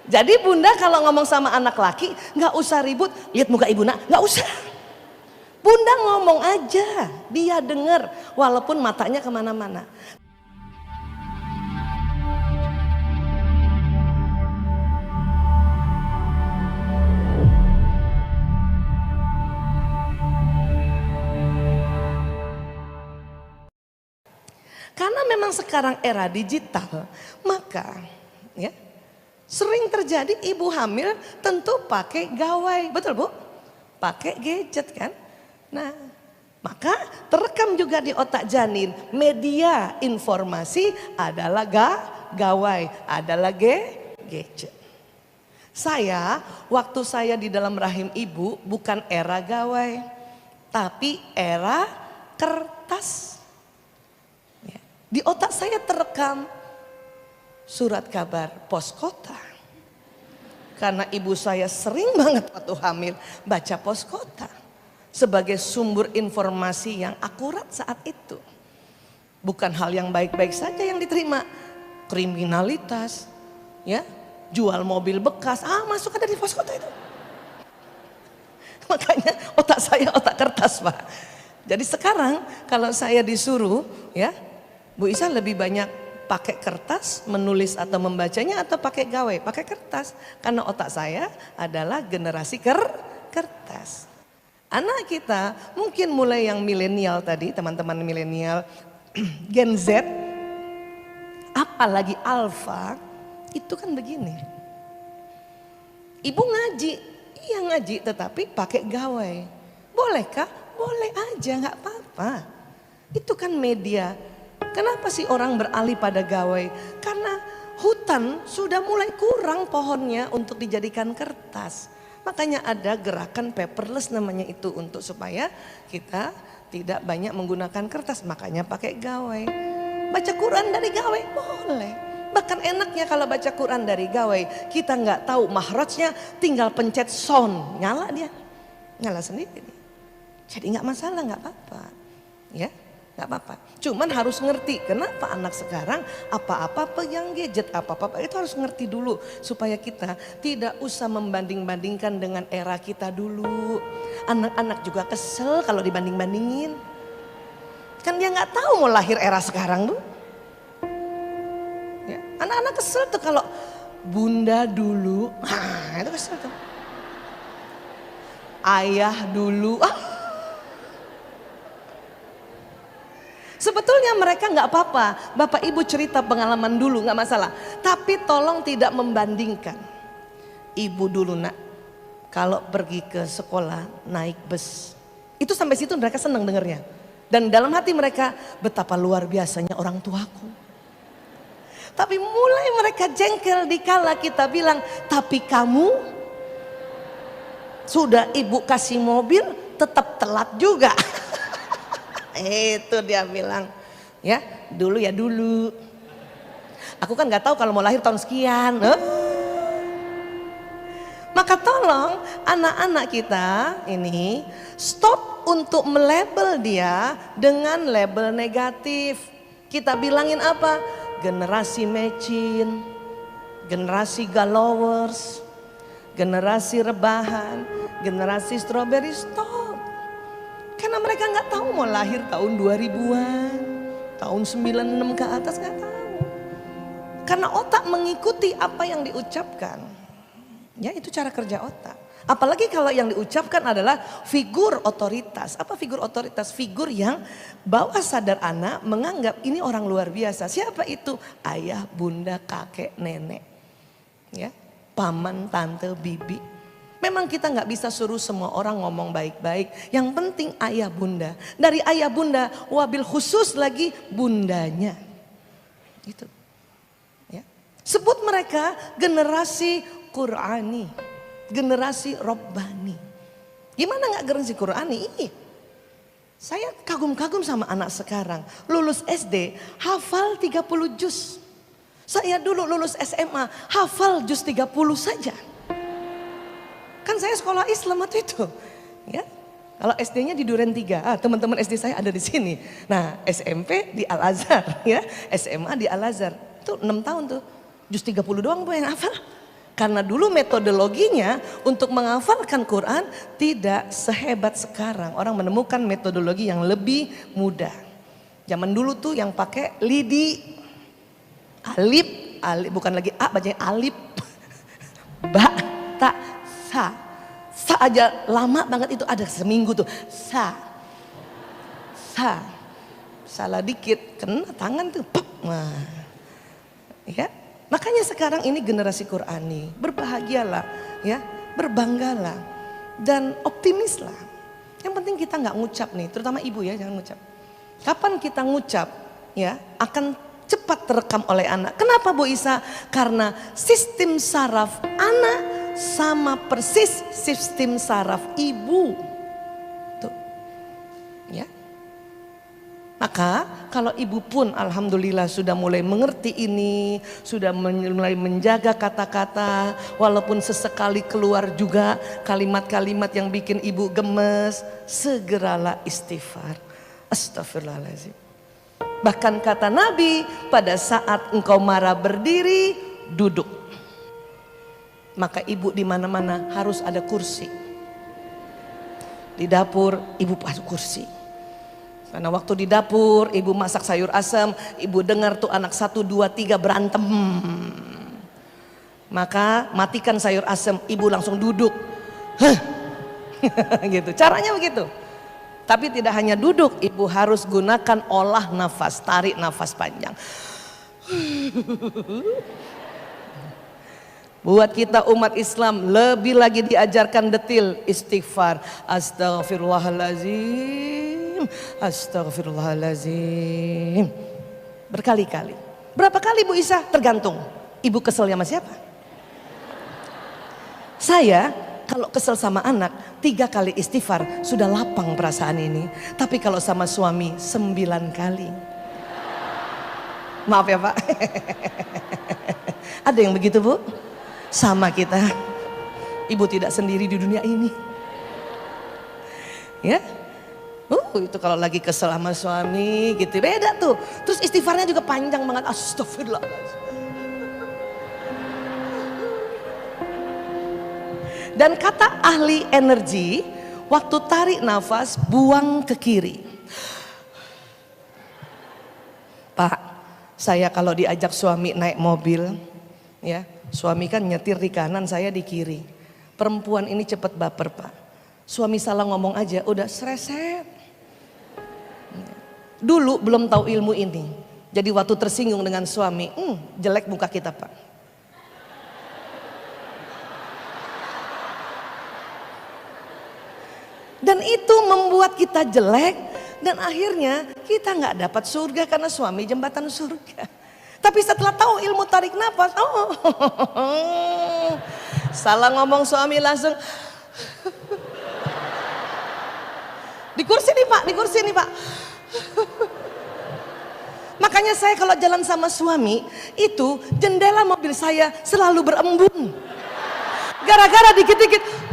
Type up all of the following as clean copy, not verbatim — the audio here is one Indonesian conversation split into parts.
Jadi bunda kalau ngomong sama anak laki nggak usah ribut, lihat muka ibu nak, nggak usah. Bunda ngomong aja, dia denger walaupun matanya kemana-mana. Karena memang sekarang era digital, maka ya sering terjadi ibu hamil tentu pakai gawai, betul bu? Pakai gadget kan? Nah, maka terekam juga di otak janin, media informasi adalah gawai, adalah gadget. Saya, waktu saya di dalam rahim ibu bukan era gawai, tapi era kertas. Di otak saya terekam surat kabar pos kota. Karena ibu saya sering banget waktu hamil baca pos kota sebagai sumber informasi yang akurat saat itu. Bukan hal yang baik-baik saja yang diterima. Kriminalitas, ya, jual mobil bekas, masuk ada di pos kota itu. Makanya otak saya otak kertas, Pak. Jadi sekarang kalau saya disuruh, ya, Bu Isa lebih banyak pakai kertas menulis atau membacanya atau pakai gawai? Pakai kertas, karena otak saya adalah generasi kertas. Anak kita mungkin mulai yang milenial tadi, teman-teman milenial, Gen Z, apalagi Alpha, itu kan begini. Ibu ngaji, iya ngaji tetapi pakai gawai. Bolehkah? Boleh aja, nggak apa-apa. Itu kan media. Kenapa sih orang beralih pada gawai? Karena hutan sudah mulai kurang pohonnya untuk dijadikan kertas. Makanya ada gerakan paperless namanya itu untuk supaya kita tidak banyak menggunakan kertas. Makanya pakai gawai. Baca Quran dari gawai boleh. Bahkan enaknya kalau baca Quran dari gawai, kita nggak tahu mahrajnya, tinggal pencet sound, nyala dia, nyala sendiri. Jadi nggak masalah, nggak apa-apa, ya. Gak apa-apa, cuman harus ngerti kenapa anak sekarang apa-apa pegang gadget, apa-apa itu harus ngerti dulu supaya kita tidak usah membanding-bandingkan dengan era kita dulu. Anak-anak juga kesel kalau dibanding-bandingin, kan dia nggak tahu mau lahir era sekarang tuh. Ya, anak-anak kesel tuh kalau bunda dulu, itu kesel tuh. Ayah dulu, sebetulnya mereka nggak apa-apa, bapak ibu cerita pengalaman dulu nggak masalah. Tapi tolong tidak membandingkan. Ibu dulu nak, kalau pergi ke sekolah naik bus, itu sampai situ mereka senang dengernya. Dan dalam hati mereka, betapa luar biasanya orang tuaku. Tapi mulai mereka jengkel dikala kita bilang, tapi kamu sudah ibu kasih mobil tetap telat juga. Itu dia bilang, ya dulu ya dulu. Aku kan nggak tahu kalau mau lahir tahun sekian. Maka tolong anak-anak kita ini stop untuk melabel dia dengan label negatif. Kita bilangin apa? Generasi mecin, generasi galowers, generasi rebahan, generasi strawberry. Stop. Karena mereka nggak tahu mau lahir tahun 2000-an, tahun 96 ke atas nggak tahu. Karena otak mengikuti apa yang diucapkan. Ya itu cara kerja otak. Apalagi kalau yang diucapkan adalah figur otoritas. Apa figur otoritas? Figur yang bawah sadar anak menganggap ini orang luar biasa. Siapa itu? Ayah, bunda, kakek, nenek. Ya, paman, tante, bibi. Memang kita nggak bisa suruh semua orang ngomong baik-baik. Yang penting ayah bunda. Dari ayah bunda, wabil khusus lagi bundanya. Gitu. Ya. Sebut mereka generasi Qur'ani, generasi Robbani. Gimana nggak generasi Qur'ani? Saya kagum-kagum sama anak sekarang. Lulus SD, hafal 30 juz. Saya dulu lulus SMA, hafal juz 30 saja. Kan saya sekolah Islam waktu itu, ya. Kalau SD-nya di Duren 3, teman-teman SD saya ada di sini. Nah, SMP di Al Azhar, ya, SMA di Al Azhar. Itu 6 tahun tuh, juz 30 doang Bu yang hafal. Karena dulu metodologinya untuk menghafalkan Quran tidak sehebat sekarang. Orang menemukan metodologi yang lebih mudah. Zaman dulu tuh yang pakai lidi, alif, bukan lagi a, bacanya alif, ba, ta, sa. Sa aja lama banget, itu ada seminggu tuh. Sa. Salah dikit kena tangan tuh. Nah, ya. Makanya sekarang ini generasi Qurani, berbahagialah, ya, berbanggalah dan optimislah. Yang penting kita nggak ngucap nih, terutama ibu ya, jangan ngucap. Kapan kita ngucap, ya, akan cepat terekam oleh anak. Kenapa Bu Isa? Karena sistem saraf anak sama persis sistem saraf ibu. Tuh, ya. Maka kalau ibu pun alhamdulillah sudah mulai mengerti ini, sudah mulai menjaga kata-kata, walaupun sesekali keluar juga kalimat-kalimat yang bikin ibu gemes, segeralah istighfar. Astagfirullahaladzim. Bahkan kata Nabi, pada saat engkau marah berdiri, duduk. Maka ibu di mana-mana harus ada kursi. Di dapur ibu pasang kursi. Karena waktu di dapur ibu masak sayur asam, ibu dengar tuh anak 1, 2, 3 berantem. Maka matikan sayur asam, ibu langsung duduk. Gitu, caranya begitu. Tapi tidak hanya duduk, ibu harus gunakan olah nafas, tarik nafas panjang. Buat kita umat Islam lebih lagi diajarkan detil istighfar. Astagfirullahaladzim, astagfirullahaladzim. Berkali-kali. Berapa kali Bu Isa? Tergantung. Ibu kesel sama siapa? Saya kalau kesel sama anak 3 kali istighfar sudah lapang perasaan ini. Tapi kalau sama suami 9 kali. Maaf ya Pak. Ada yang begitu Bu? Sama kita, ibu tidak sendiri di dunia ini, ya. Itu kalau lagi kesel sama suami gitu, beda tuh. Terus istighfarnya juga panjang banget, astagfirullah. Dan kata ahli energi, waktu tarik nafas buang ke kiri. Pak, saya kalau diajak suami naik mobil, ya. Suami kan nyetir di kanan, saya di kiri. Perempuan ini cepet baper Pak. Suami salah ngomong aja udah sreset. Dulu belum tahu ilmu ini. Jadi waktu tersinggung dengan suami, jelek muka kita Pak. Dan itu membuat kita jelek. Dan akhirnya kita nggak dapat surga karena suami jembatan surga. Tapi setelah tahu ilmu tarik nafas, salah ngomong suami langsung. Di kursi nih Pak, di kursi nih Pak. Makanya saya kalau jalan sama suami, itu jendela mobil saya selalu berembun. Gara-gara dikit-dikit.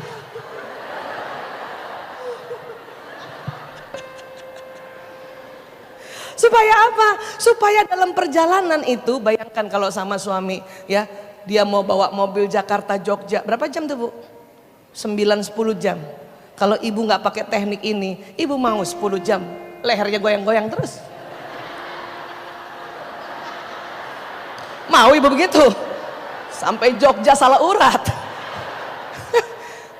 Supaya apa? Supaya dalam perjalanan itu, bayangkan kalau sama suami, ya, dia mau bawa mobil Jakarta Jogja, berapa jam tuh Bu? 9-10 jam. Kalau ibu nggak pakai teknik ini, ibu mau 10 jam, lehernya goyang-goyang terus. Mau ibu begitu? Sampai Jogja salah urat.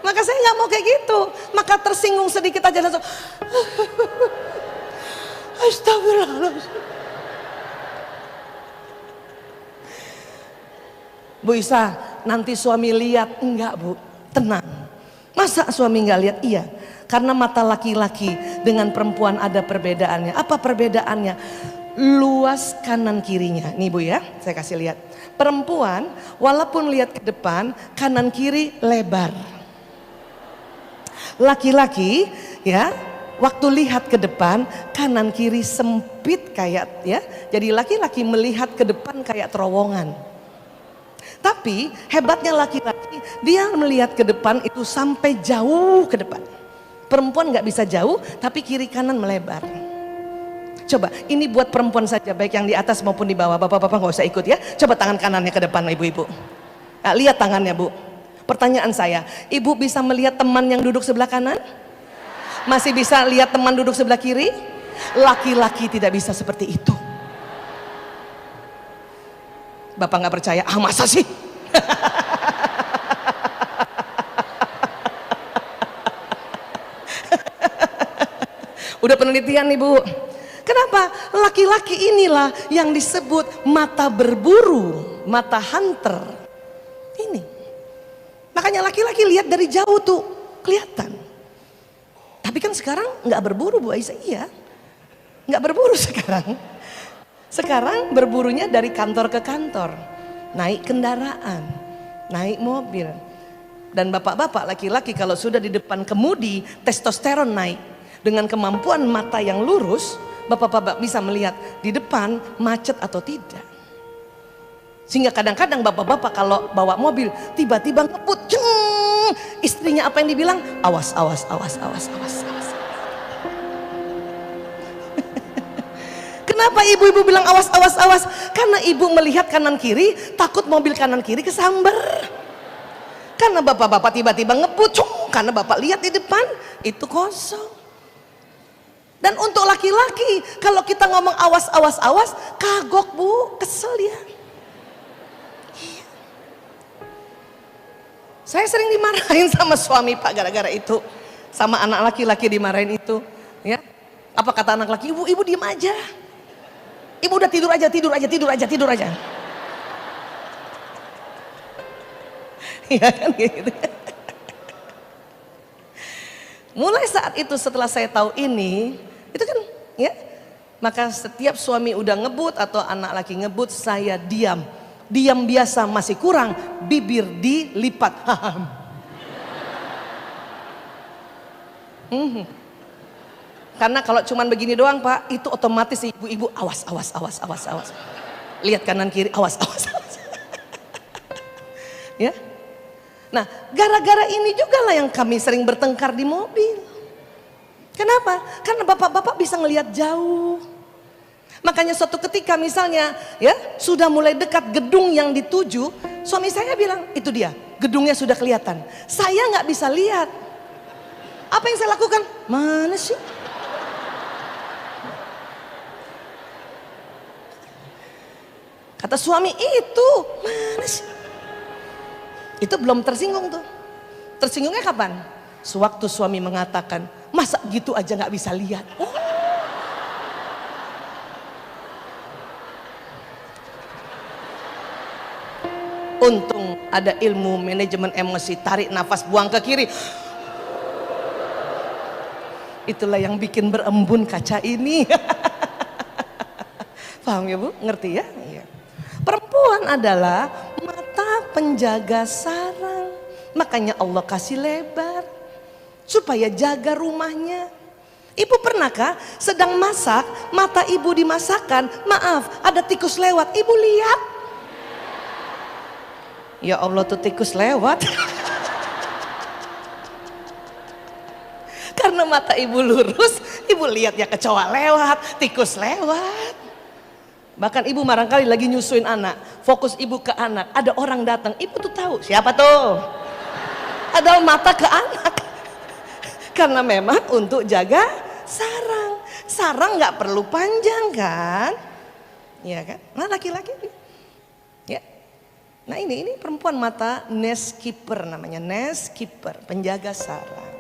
Maka saya nggak mau kayak gitu. Maka tersinggung sedikit aja langsung. Astagfirullahaladzim. Bu Isa, nanti suami lihat. Enggak Bu, tenang. Masa suami nggak lihat? Iya, karena mata laki-laki dengan perempuan ada perbedaannya. Apa perbedaannya? Luas kanan kirinya. Nih Bu ya, saya kasih lihat. Perempuan walaupun lihat ke depan, kanan kiri lebar. Laki-laki ya, waktu lihat ke depan, kanan kiri sempit kayak ya. Jadi laki-laki melihat ke depan kayak terowongan. Tapi hebatnya laki-laki, dia melihat ke depan itu sampai jauh ke depan. Perempuan nggak bisa jauh, tapi kiri kanan melebar. Coba, ini buat perempuan saja, baik yang di atas maupun di bawah. Bapak-bapak nggak usah ikut ya. Coba tangan kanannya ke depan ibu-ibu. Nah, lihat tangannya Bu. Pertanyaan saya, ibu bisa melihat teman yang duduk sebelah kanan? Masih bisa lihat teman duduk sebelah kiri? Laki-laki tidak bisa seperti itu. Bapak nggak percaya? Ah, masa sih? Udah penelitian nih Bu. Kenapa? Laki-laki inilah yang disebut mata berburu, mata hunter. Ini. Makanya laki-laki lihat dari jauh tuh kelihatan. Tapi kan sekarang nggak berburu Bu Aisyah, iya. Nggak berburu sekarang. Sekarang berburunya dari kantor ke kantor, naik kendaraan, naik mobil. Dan bapak-bapak laki-laki kalau sudah di depan kemudi, testosteron naik. Dengan kemampuan mata yang lurus, bapak-bapak bisa melihat di depan macet atau tidak. Sehingga kadang-kadang bapak-bapak kalau bawa mobil tiba-tiba ngebut, istrinya apa yang dibilang? Awas, awas, awas, awas, awas, awas. Kenapa ibu-ibu bilang awas, awas, awas? Karena ibu melihat kanan kiri, takut mobil kanan kiri kesambar. Karena bapak-bapak tiba-tiba ngebut, karena bapak lihat di depan itu kosong. Dan untuk laki-laki, kalau kita ngomong awas, awas, awas, kagok Bu, kesel dia. Iya. Saya sering dimarahin sama suami Pak gara-gara itu, sama anak laki-laki dimarahin itu. Ya, apa kata anak laki? Ibu diem aja. Ibu udah tidur aja, tidur aja, tidur aja, tidur aja. Iya kan gitu. Mulai saat itu setelah saya tahu ini, itu kan ya, maka setiap suami udah ngebut atau anak laki ngebut, saya diam. Diam biasa masih kurang, bibir dilipat. Karena kalau cuman begini doang Pak, itu otomatis ibu-ibu awas, awas, awas, awas, awas. Lihat kanan kiri, awas, awas, awas. Ya. Nah, gara-gara ini juga lah yang kami sering bertengkar di mobil. Kenapa? Karena bapak-bapak bisa ngelihat jauh. Makanya suatu ketika misalnya ya sudah mulai dekat gedung yang dituju, suami saya bilang itu dia, gedungnya sudah kelihatan. Saya nggak bisa lihat. Apa yang saya lakukan? Mana sih? Kata suami itu, mana sih? Itu belum tersinggung tuh. Tersinggungnya kapan? Sewaktu suami mengatakan, masa gitu aja nggak bisa lihat? Oh. Untung ada ilmu manajemen emosi, tarik nafas, buang ke kiri. Itulah yang bikin berembun kaca ini. Paham ya Bu? Ngerti ya? Iya. Perempuan adalah mata penjaga sarang. Makanya Allah kasih lebar supaya jaga rumahnya. Ibu pernahkah sedang masak, mata ibu dimasakan, maaf ada tikus lewat, ibu lihat? Ya Allah tuh tikus lewat. Karena mata ibu lurus, ibu lihat ya kecoa lewat, tikus lewat. Bahkan ibu barangkali lagi nyusuin anak, fokus ibu ke anak, ada orang datang, ibu tuh tahu siapa tuh? Ada mata ke anak. Karena memang untuk jaga sarang. Sarang nggak perlu panjang kan? Ya kan? Nah laki-laki ya. Nah ini perempuan mata nest keeper namanya, nest keeper, penjaga sarang.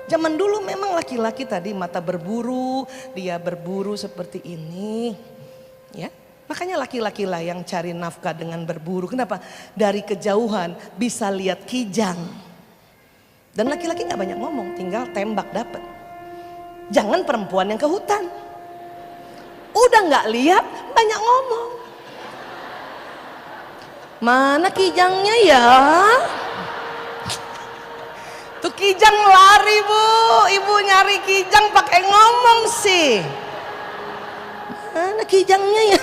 Zaman dulu memang laki-laki tadi mata berburu, dia berburu seperti ini. Ya. Makanya laki-laki lah yang cari nafkah dengan berburu. Kenapa? Dari kejauhan bisa lihat kijang. Dan laki-laki gak banyak ngomong, tinggal tembak dapat. Jangan perempuan yang ke hutan. Udah gak lihat, banyak ngomong. Mana kijangnya ya? Tuh kijang lari Bu, ibu nyari kijang pakai ngomong sih. Mana kijangnya ya?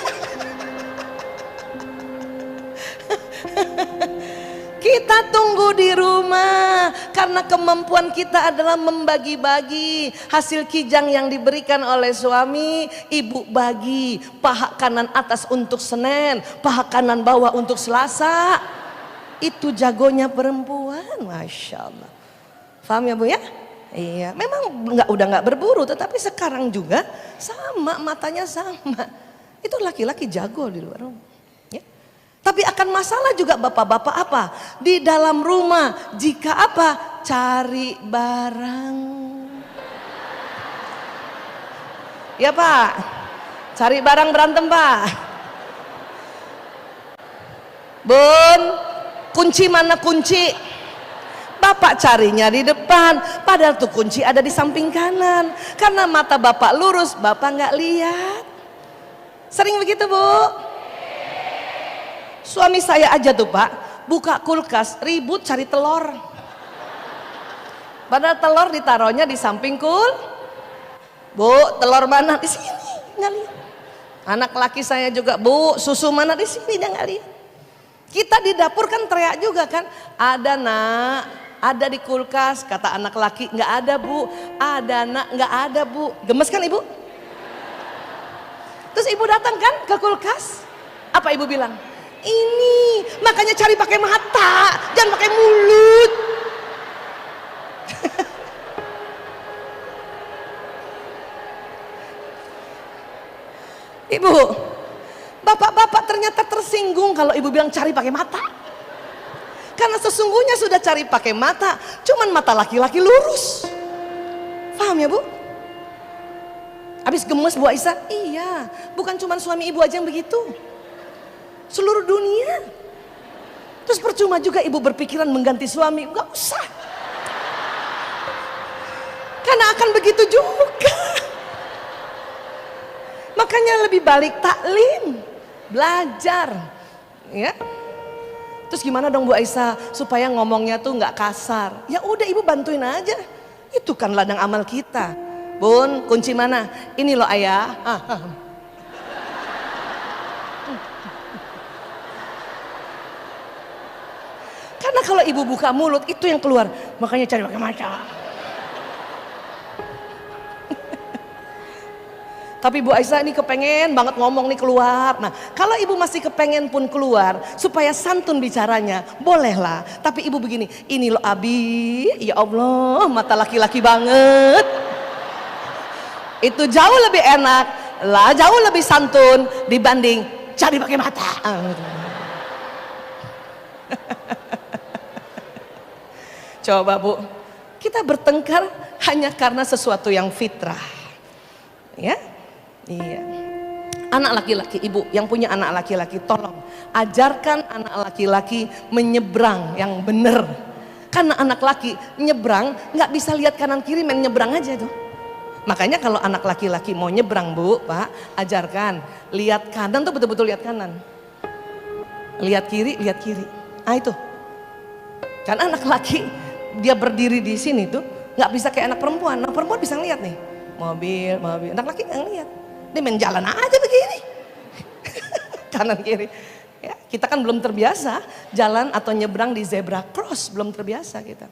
Kita tunggu di rumah karena kemampuan kita adalah membagi-bagi hasil kijang yang diberikan oleh suami. Ibu bagi paha kanan atas untuk Senin, paha kanan bawah untuk Selasa. Itu jagonya perempuan, Masya Allah. Paham ya Bu ya? Iya, memang udah nggak berburu, tetapi sekarang juga sama, matanya sama. Itu laki-laki jago di luar rumah. Ya. Tapi akan masalah juga bapak-bapak apa? Di dalam rumah, jika apa? Cari barang. Ya Pak, cari barang berantem Pak. Bun, kunci mana kunci? Bapak carinya di depan, padahal tuh kunci ada di samping kanan. Karena mata bapak lurus, bapak nggak lihat. Sering begitu Bu? Suami saya aja tuh Pak, buka kulkas ribut cari telur. Padahal telur ditaruhnya di samping Bu, telur mana? Di sini, nggak lihat. Anak laki saya juga, Bu, susu mana? Di sini, dia nggak lihat. Kita di dapur kan teriak juga kan, ada nak, ada di kulkas, kata anak laki, nggak ada Bu, ada nak, nggak ada Bu. Gemes kan ibu? Terus ibu datang kan ke kulkas, apa ibu bilang? Ini, makanya cari pakai mata, jangan pakai mulut. Ibu, bapak-bapak ternyata tersinggung kalau ibu bilang cari pakai mata. Karena sesungguhnya sudah cari pakai mata, cuman mata laki-laki lurus. Paham ya Bu? Habis gemes Bu Aisyah? Iya, bukan cuman suami ibu aja yang begitu. Seluruh dunia. Terus percuma juga ibu berpikiran mengganti suami, enggak usah. Karena akan begitu juga. Makanya lebih balik taklim, belajar, ya. Terus gimana dong Bu Aisyah supaya ngomongnya tuh nggak kasar? Ya udah ibu bantuin aja, itu kan ladang amal kita. Bun, kunci mana? Ini loh ayah. Karena kalau ibu buka mulut itu yang keluar, makanya cari pakai mata. Tapi Bu Aisyah ini kepengen banget ngomong nih keluar. Nah kalau ibu masih kepengen pun keluar supaya santun bicaranya, bolehlah. Tapi ibu begini, ini loh Abi, ya Allah mata laki-laki banget. Itu jauh lebih enak lah, jauh lebih santun dibanding cari pakai mata. Coba Bu, kita bertengkar hanya karena sesuatu yang fitrah. Ya. Iya. Anak laki-laki, ibu yang punya anak laki-laki, tolong ajarkan anak laki-laki menyeberang yang benar. Karena anak laki nyebrang nggak bisa lihat kanan kiri, main nyebrang aja tuh. Makanya kalau anak laki-laki mau nyebrang Bu, Pak, ajarkan lihat kanan tuh betul-betul lihat kanan. Lihat kiri, lihat kiri. Ah itu. Kan anak laki dia berdiri di sini tuh nggak bisa kayak anak perempuan. Anak perempuan bisa ngeliat nih mobil. Anak laki nggak ngeliat. Dia main jalan aja begini. Kanan kiri. Ya, kita kan belum terbiasa jalan atau nyebrang di zebra cross, belum terbiasa kita.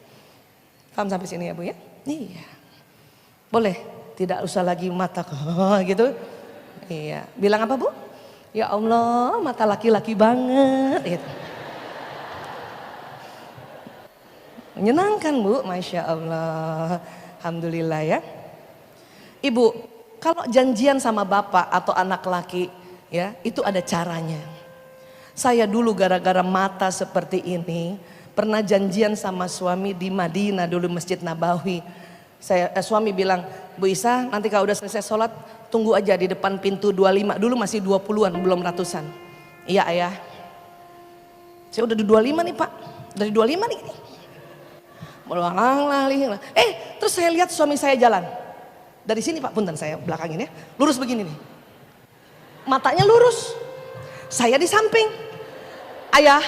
Paham sampai sini ya Bu ya? Iya. Boleh, tidak usah lagi mata gitu. Iya. Bilang apa Bu? Ya Allah, mata laki-laki banget gitu. Menyenangkan Bu, Masya Allah. Alhamdulillah ya. Ibu, kalau janjian sama bapak atau anak laki, ya itu ada caranya. Saya dulu gara-gara mata seperti ini, pernah janjian sama suami di Madinah dulu Masjid Nabawi. Suami bilang, Bu Isa nanti kalau udah selesai sholat, tunggu aja di depan pintu 25, dulu masih 20-an belum ratusan. Iya ayah. Saya udah di 25 nih Pak, dari 25 nih. Terus saya lihat suami saya jalan. Dari sini Pak, punten saya belakangin ya. Lurus begini nih. Matanya lurus. Saya di samping. Ayah.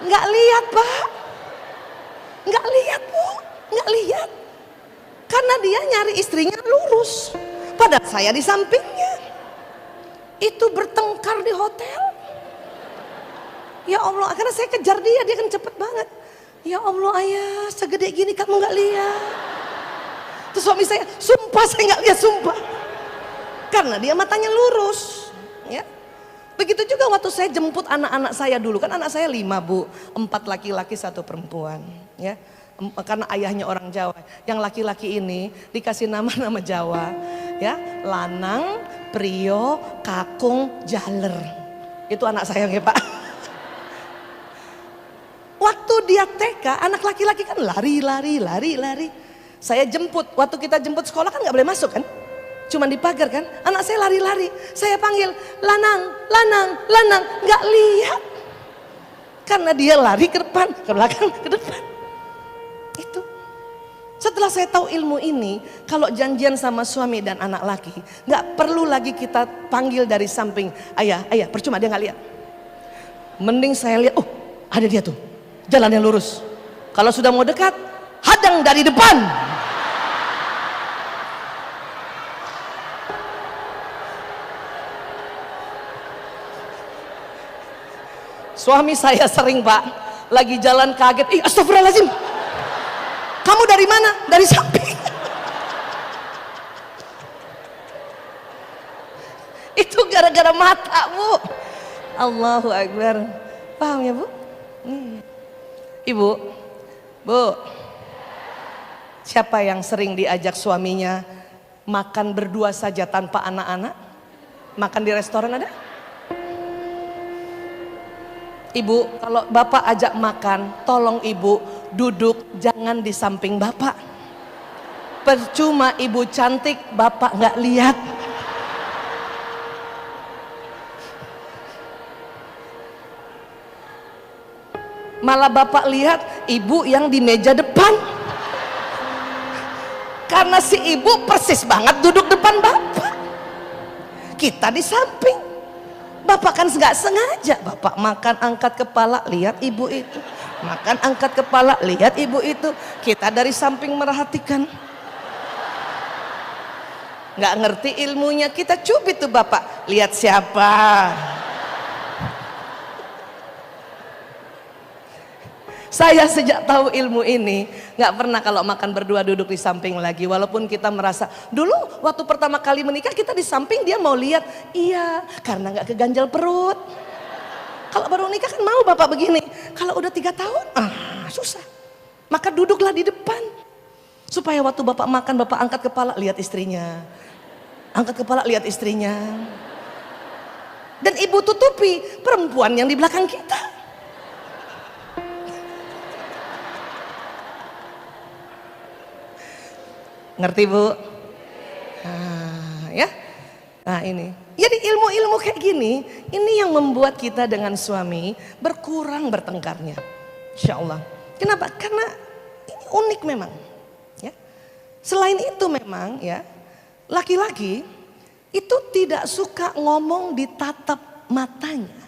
Nggak lihat Pak. Nggak lihat Bu. Nggak lihat. Karena dia nyari istrinya lurus. Padahal saya di sampingnya. Itu bertengkar di hotel. Ya Allah, karena saya kejar dia kan cepet banget. Ya Allah ayah, segede gini kamu nggak lihat. Terus suami saya, sumpah saya nggak lihat, sumpah. Karena dia matanya lurus. Ya. Begitu juga waktu saya jemput anak-anak saya dulu, kan anak saya 5 Bu, 4 laki-laki 1 perempuan ya. Karena ayahnya orang Jawa. Yang laki-laki ini dikasih nama-nama Jawa ya, Lanang, Prio, Kakung, Jaler. Itu anak saya ya Pak. Waktu dia TK, anak laki-laki kan lari. Saya jemput, waktu kita jemput sekolah kan gak boleh masuk kan. Cuma di pagar kan, anak saya lari-lari. Saya panggil, Lanang, gak lihat. Karena dia lari ke depan, ke belakang, ke depan. Itu. Setelah saya tahu ilmu ini, kalau janjian sama suami dan anak laki, gak perlu lagi kita panggil dari samping. Ayah, percuma dia gak lihat. Mending saya lihat, oh ada dia tuh, jalannya lurus. Kalau sudah mau dekat, hadang dari depan. Suami saya sering Pak, lagi jalan kaget, astagfirullahaladzim, kamu dari mana? Dari samping. Itu gara-gara mata Bu. Allahu Akbar. Paham ya Bu? Ibu, Bu, siapa yang sering diajak suaminya makan berdua saja tanpa anak-anak? Makan di restoran ada? Ibu, kalau bapak ajak makan, tolong ibu duduk, jangan di samping bapak. Percuma ibu cantik, bapak nggak lihat. Malah bapak lihat ibu yang di meja depan. Karena si ibu persis banget duduk depan bapak. Kita di samping. Bapak kan nggak sengaja, bapak makan angkat kepala lihat ibu itu, makan angkat kepala lihat ibu itu, kita dari samping merhatikan, nggak ngerti ilmunya, kita cubit tuh bapak, lihat siapa. Saya sejak tahu ilmu ini nggak pernah kalau makan berdua duduk di samping lagi. Walaupun kita merasa dulu waktu pertama kali menikah kita di samping, dia mau lihat, iya karena nggak keganjal perut. Kalau baru nikah kan mau bapak begini. Kalau udah 3 tahun susah. Maka duduklah di depan supaya waktu bapak makan bapak angkat kepala lihat istrinya, angkat kepala lihat istrinya, dan ibu tutupi perempuan yang di belakang kita. Ngerti Bu? Ya. Nah ini. Jadi ilmu-ilmu kayak gini, ini yang membuat kita dengan suami berkurang bertengkarnya. Insya Allah. Kenapa? Karena ini unik memang. Ya. Selain itu memang ya, laki-laki itu tidak suka ngomong di tatap matanya.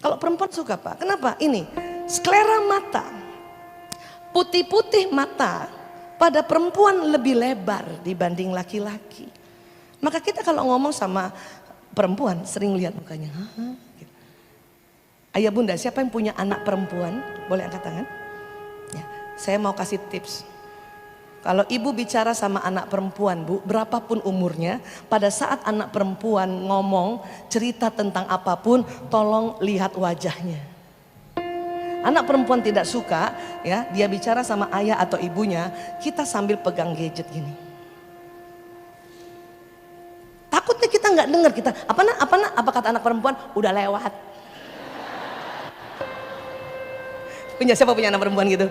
Kalau perempuan suka Pak. Kenapa? Ini sklera mata, putih-putih mata pada perempuan lebih lebar dibanding laki-laki. Maka kita kalau ngomong sama perempuan sering lihat mukanya. Gitu. Ayah bunda, siapa yang punya anak perempuan? Boleh angkat tangan? Ya, saya mau kasih tips. Kalau ibu bicara sama anak perempuan Bu, berapapun umurnya, pada saat anak perempuan ngomong cerita tentang apapun, tolong lihat wajahnya. Anak perempuan tidak suka ya dia bicara sama ayah atau ibunya, kita sambil pegang gadget gini. Takutnya kita nggak dengar, kita apa kata anak perempuan, udah lewat. Siapa punya anak perempuan gitu?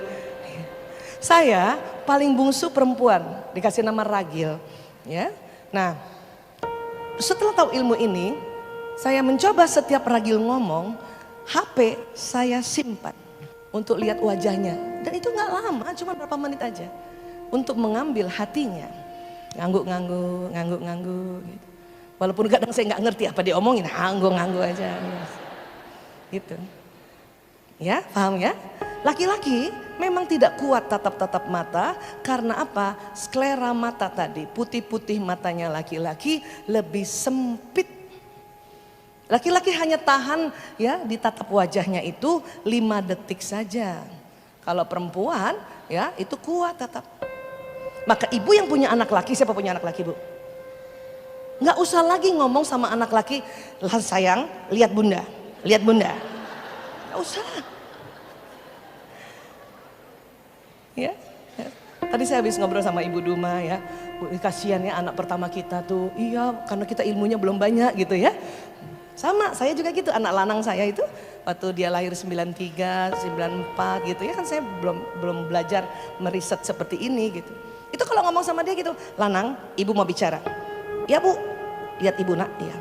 Saya paling bungsu perempuan, dikasih nama Ragil ya. Nah setelah tahu ilmu ini, saya mencoba setiap Ragil ngomong, HP saya simpan untuk lihat wajahnya, dan itu nggak lama, cuma berapa menit aja untuk mengambil hatinya. Ngangguk gitu. Walaupun kadang saya nggak ngerti apa dia omongin, ngangguk aja gitu ya. Paham ya? Laki-laki memang tidak kuat tatap-tatap mata. Karena apa? Sklera mata tadi, putih-putih matanya laki-laki lebih sempit. Laki-laki hanya tahan ya di tatap wajahnya itu 5 detik saja. Kalau perempuan ya itu kuat tatap. Maka ibu yang punya anak laki, siapa punya anak laki Bu? Nggak usah lagi ngomong sama anak laki, lah sayang, lihat bunda, lihat bunda. Nggak usah. Ya, ya. Tadi saya habis ngobrol sama Ibu Duma ya, Bu, kasihan ya anak pertama kita tuh, iya karena kita ilmunya belum banyak gitu ya. Sama, saya juga gitu, anak lanang saya itu waktu dia lahir 93, 94 gitu ya kan saya belum belajar meriset seperti ini gitu. Itu kalau ngomong sama dia gitu, lanang, ibu mau bicara. Ya bu, lihat ibu nak, ya.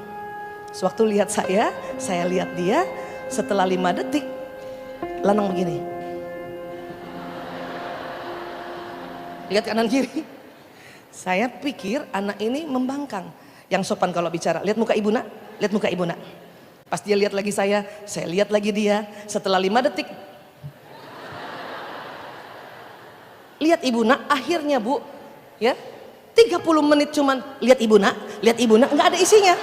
Sewaktu lihat saya lihat dia, setelah 5 detik, lanang begini. Lihat kanan kiri. Saya pikir anak ini membangkang. Yang sopan kalau bicara, lihat muka ibu nak, lihat muka ibu nak. Pas dia lihat lagi saya lihat lagi dia. Setelah 5 detik, lihat ibu nak, akhirnya bu, ya 30 menit cuman lihat ibu nak, nggak ada isinya.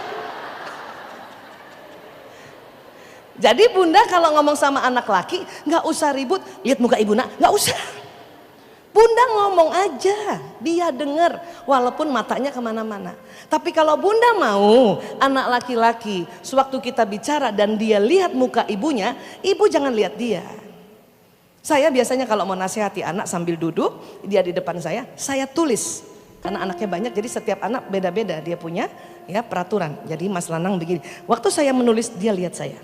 Jadi bunda kalau ngomong sama anak laki, nggak usah ribut, lihat muka ibu nak, nggak usah. Bunda ngomong aja, dia dengar walaupun matanya kemana-mana. Tapi kalau bunda mau anak laki-laki sewaktu kita bicara dan dia lihat muka ibunya, ibu jangan lihat dia. Saya biasanya kalau mau nasihati anak sambil duduk, dia di depan saya tulis. Karena anaknya banyak jadi setiap anak beda-beda dia punya ya peraturan. Jadi Mas Lanang begini, waktu saya menulis dia lihat saya.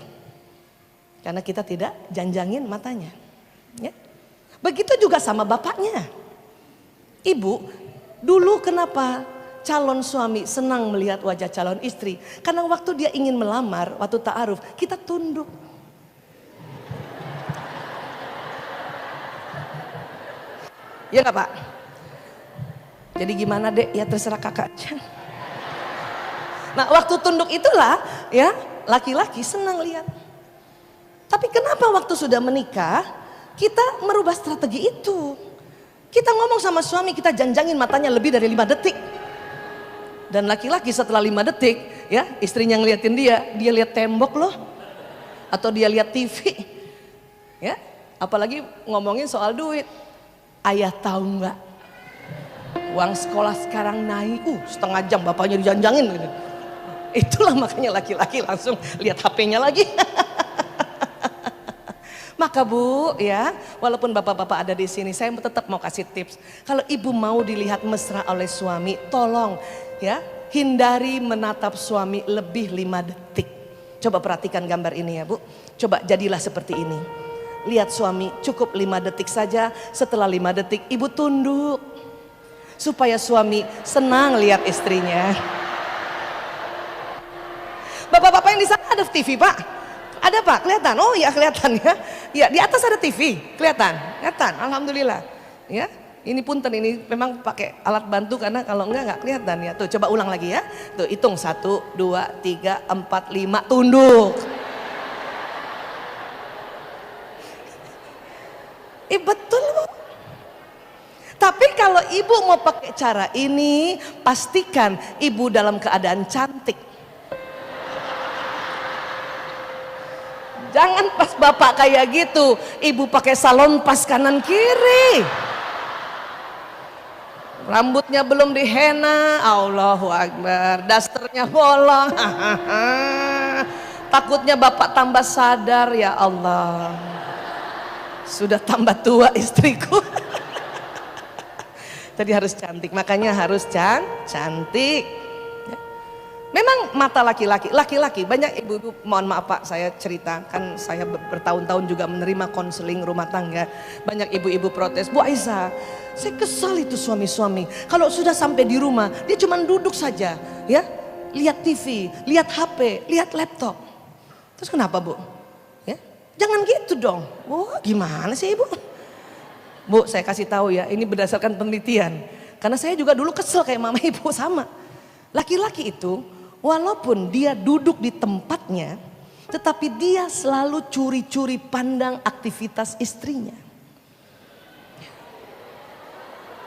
Karena kita tidak janjangin matanya. Ya. Begitu juga sama bapaknya. Ibu, dulu kenapa calon suami senang melihat wajah calon istri? Karena waktu dia ingin melamar, waktu ta'aruf, kita tunduk. Ya gak Pak? Jadi gimana dek? Ya terserah kakak aja. Nah waktu tunduk itulah ya laki-laki senang lihat. Tapi kenapa waktu sudah menikah kita merubah strategi itu? Kita ngomong sama suami, kita janjangin matanya lebih dari 5 detik. Dan laki-laki setelah 5 detik, ya istrinya ngeliatin dia lihat tembok loh. Atau dia lihat TV. Ya, apalagi ngomongin soal duit. Ayah tahu nggak? Uang sekolah sekarang naik, setengah jam bapaknya dijanjangin gitu. Itulah makanya laki-laki langsung lihat HP-nya lagi. Maka bu ya, walaupun bapak-bapak ada di sini, saya tetap mau kasih tips. Kalau ibu mau dilihat mesra oleh suami, tolong ya hindari menatap suami lebih 5 detik. Coba perhatikan gambar ini ya bu. Coba jadilah seperti ini. Lihat suami cukup 5 detik saja. Setelah 5 detik ibu tunduk. Supaya suami senang lihat istrinya. Bapak-bapak yang di sana ada TV pak? Ada pak, kelihatan? Oh iya kelihatan ya. Ya di atas ada TV, kelihatan, alhamdulillah. Ya, ini punten ini memang pakai alat bantu karena kalau enggak kelihatan ya. Tuh coba ulang lagi ya. Tuh hitung 1, 2, 3, 4, 5, tunduk. Betul bu. Tapi kalau ibu mau pakai cara ini, pastikan ibu dalam keadaan cantik. Jangan pas bapak kayak gitu, ibu pakai salon pas kanan kiri. Rambutnya belum dihena, Allahu Akbar, dasternya bolong. Takutnya bapak tambah sadar, ya Allah. Sudah tambah tua istriku. Jadi harus cantik, makanya harus cantik. Memang mata laki-laki banyak ibu-ibu, mohon maaf pak saya cerita, kan saya bertahun-tahun juga menerima konseling rumah tangga. Banyak ibu-ibu protes, Bu Aisyah saya kesal itu suami-suami kalau sudah sampai di rumah dia cuma duduk saja ya, lihat TV, lihat HP, lihat laptop. Terus kenapa bu? Ya, jangan gitu dong. Wah gimana sih ibu? Bu saya kasih tahu ya, ini berdasarkan penelitian. Karena saya juga dulu kesel kayak mama ibu sama. Laki-laki itu walaupun dia duduk di tempatnya, tetapi dia selalu curi-curi pandang aktivitas istrinya.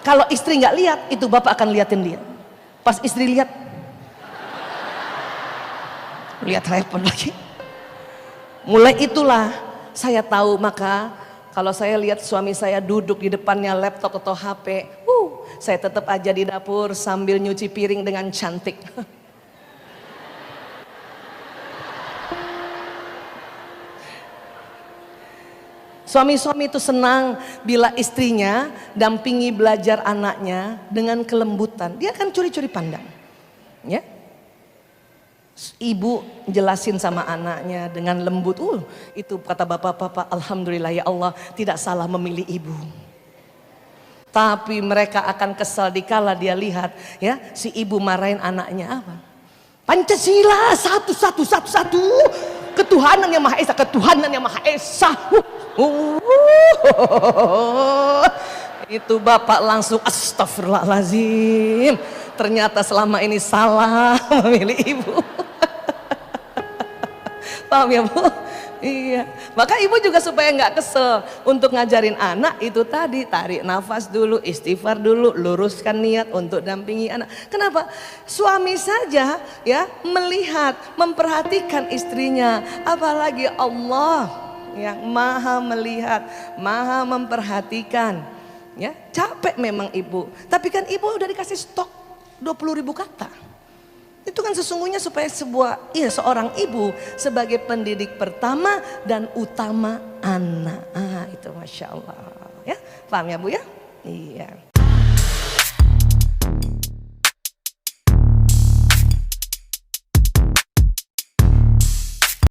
Kalau istri nggak lihat, itu bapak akan liatin dia. Pas istri lihat handphone lagi. Mulai itulah saya tahu, maka kalau saya lihat suami saya duduk di depannya laptop atau HP, saya tetap aja di dapur sambil nyuci piring dengan cantik. Suami-suami itu senang bila istrinya dampingi belajar anaknya dengan kelembutan. Dia akan curi-curi pandang. Ya. Ibu jelasin sama anaknya dengan lembut. Itu kata bapak-bapak, alhamdulillah ya Allah, tidak salah memilih ibu. Tapi mereka akan kesal dikala dia lihat ya si ibu marahin anaknya apa? Pancasila satu. Ketuhanan yang Maha Esa, ketuhanan yang Maha Esa. Itu bapak langsung astagfirullahaladzim. Ternyata selama ini salah memilih ibu. Paham ya Bu? Iya. Maka ibu juga supaya nggak kesel untuk ngajarin anak itu tadi, tarik nafas dulu, istighfar dulu, luruskan niat untuk dampingi anak. Kenapa? Suami saja ya melihat, memperhatikan istrinya, apalagi Allah yang maha melihat, maha memperhatikan. Ya, capek memang ibu. Tapi kan ibu udah dikasih stok 20.000 kata. Itu kan sesungguhnya supaya seorang ibu sebagai pendidik pertama dan utama anak. Itu Masya Allah. Ya, paham ya Bu ya? Iya.